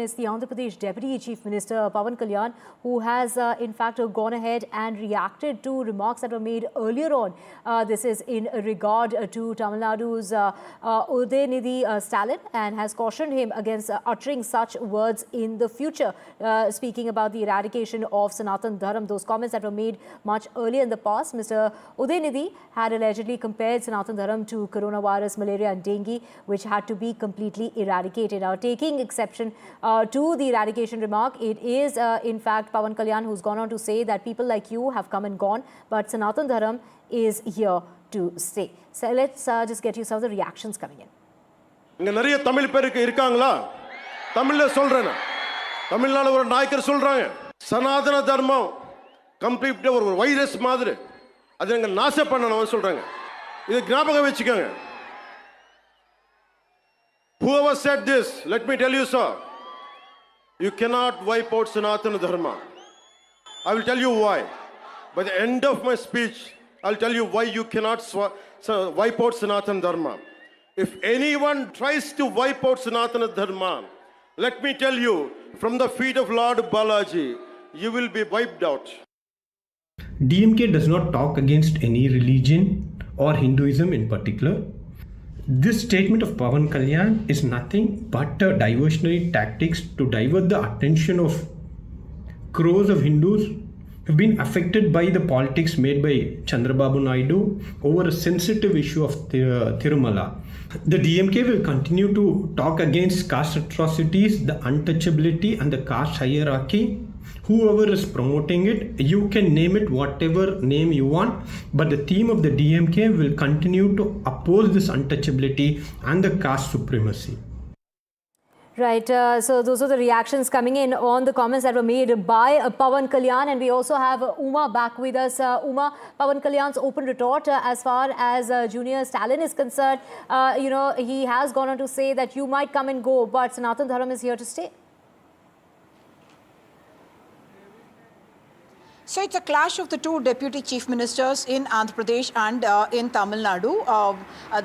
Is the Andhra Pradesh Deputy Chief Minister Pawan Kalyan, who has in fact gone ahead and reacted to remarks that were made earlier on. This is in regard to Tamil Nadu's Udhayanidhi Stalin, and has cautioned him against uttering such words in the future, speaking about the eradication of Sanatan Dharm. Those comments that were made much earlier in the past. Mr. Udhayanidhi had allegedly compared Sanatan Dharm to coronavirus, malaria and dengue, which had to be completely eradicated. Now, taking exception to the eradication remark, it is in fact Pawan Kalyan who's gone on to say that people like you have come and gone, but Sanatan Dharm is here to stay. So let's just get you some of the reactions coming in. இங்க நிறைய தமிழ் பேருக்கு இருக்காங்களா? தமிழ்ல சொல்றேன். தமிழ்நாடு ஒரு நாயக்கர் சொல்றாங்க, சனாதன தர்மம் கம்ப்ளீட்டா ஒரு வைரஸ் மாதிரி, அதை நீங்க நாசம் பண்ணணும் சொல்றாங்க. இது ஞாபகம் வச்சுக்கோங்க. Whoever said this, let me tell you, sir, you cannot wipe out Sanatana Dharma. I will tell you why. By the end of my speech, I'll tell you why you cannot wipe out Sanatana Dharma. If anyone tries to wipe out Sanatana Dharma, let me tell you, from the feet of Lord Balaji, you will be wiped out. DMK does not talk against any religion or Hinduism in particular. This statement of Pawan Kalyan is nothing but a diversionary tactics to divert the attention of crores of Hindus who have been affected by the politics made by Chandrababu Naidu over a sensitive issue of Tirumala. The DMK will continue to talk against caste atrocities, the untouchability and the caste hierarchy. Whoever is promoting it, you can name it whatever name you want, but the theme of the DMK will continue to oppose this untouchability and the caste supremacy. Right, so those are the reactions coming in on the comments that were made by Pawan Kalyan, and we also have Uma back with us. Uma, Pawan Kalyan's open retort as far as Junior Stalin is concerned, he has gone on to say that you might come and go, but Sanatan Dharm is here to stay. So it's a clash of the two deputy chief ministers in Andhra Pradesh and in Tamil Nadu.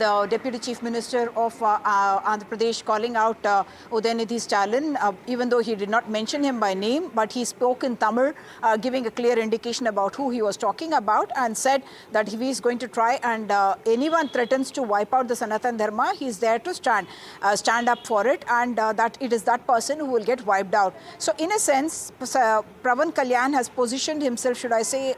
The deputy chief minister of Andhra Pradesh calling out Udhayanidhi Stalin, even though he did not mention him by name, but he spoke in Tamil, giving a clear indication about who he was talking about, and said that if he is going to try and anyone threatens to wipe out the Sanatan Dharma, he is there to stand up for it, and that it is that person who will get wiped out. So in a sense, Pawan Kalyan has positioned himself, should I say,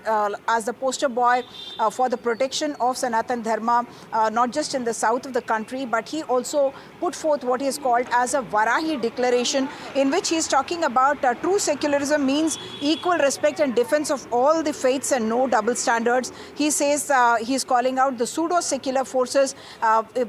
as the poster boy for the protection of Sanatan Dharma, not just in the south of the country, but he also put forth what he is called as a Varahi declaration, in which he is talking about true secularism means equal respect and defense of all the faiths and no double standards. He says he is calling out the pseudo-secular forces.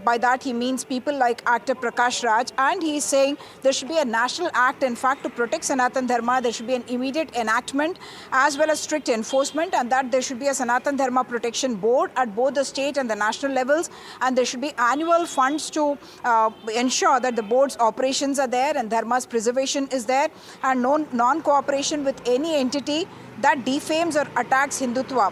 By that he means people like actor Prakash Raj, and he is saying there should be a national act, in fact, to protect Sanatan Dharma. There should be an immediate enactment as well as strict enforcement, and that there should be a Sanatan Dharma protection board at both the state and the national levels, and there should be annual funds to ensure that the board's operations are there and Dharma's preservation is there, and non-cooperation with any entity that defames or attacks Hindutva.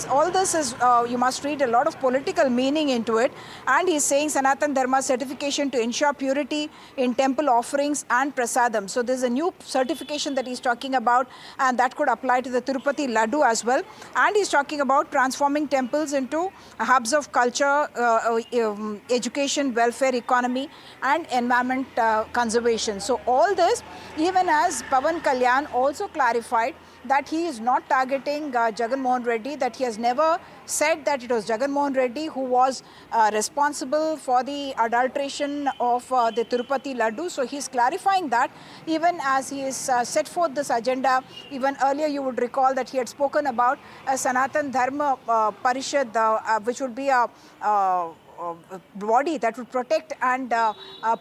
All this is, you must read a lot of political meaning into it, and he's saying Sanatan Dharma certification to ensure purity in temple offerings and prasadam. So there's a new certification that he's talking about, and that could apply to the Tirupati Laddoo as well. And he's talking about transforming temples into hubs of culture, education, welfare, economy, and environment conservation. So all this, even as Pawan Kalyan also clarified that he is not targeting Jagan Mohan Reddy, that he has never said that it was Jagan Mohan Reddy who was responsible for the adulteration of the Tirupati Laddoo. So he's clarifying that, even as he is set forth this agenda. Even earlier you would recall that he had spoken about a Sanatan Dharma Parishad, which would be a body that would protect and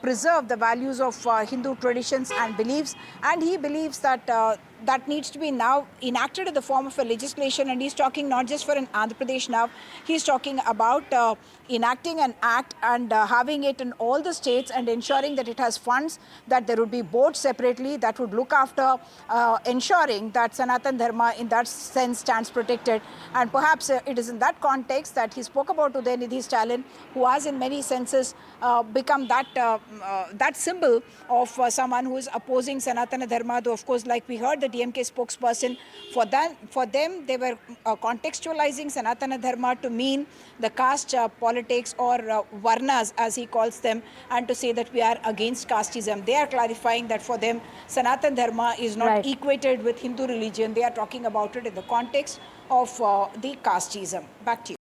preserve the values of Hindu traditions and beliefs, and he believes that that needs to be now enacted in the form of a legislation, and he's talking not just for an Andhra Pradesh now, he's talking about enacting an act and having it in all the states and ensuring that it has funds, that there would be boards separately that would look after ensuring that Sanatan Dharma in that sense stands protected. And perhaps it is in that context that he spoke about Udhayanidhi Stalin, who has in many senses become that symbol of someone who is opposing Sanatana Dharma. Though of course, like we heard the DMK spokesperson, for them they were contextualizing Sanatana Dharma to mean the caste politics or varnas as he calls them, and to say that we are against casteism. They are clarifying that for them Sanatan Dharma is not equated with Hindu religion. They are talking about it in the context of the casteism. Back to you.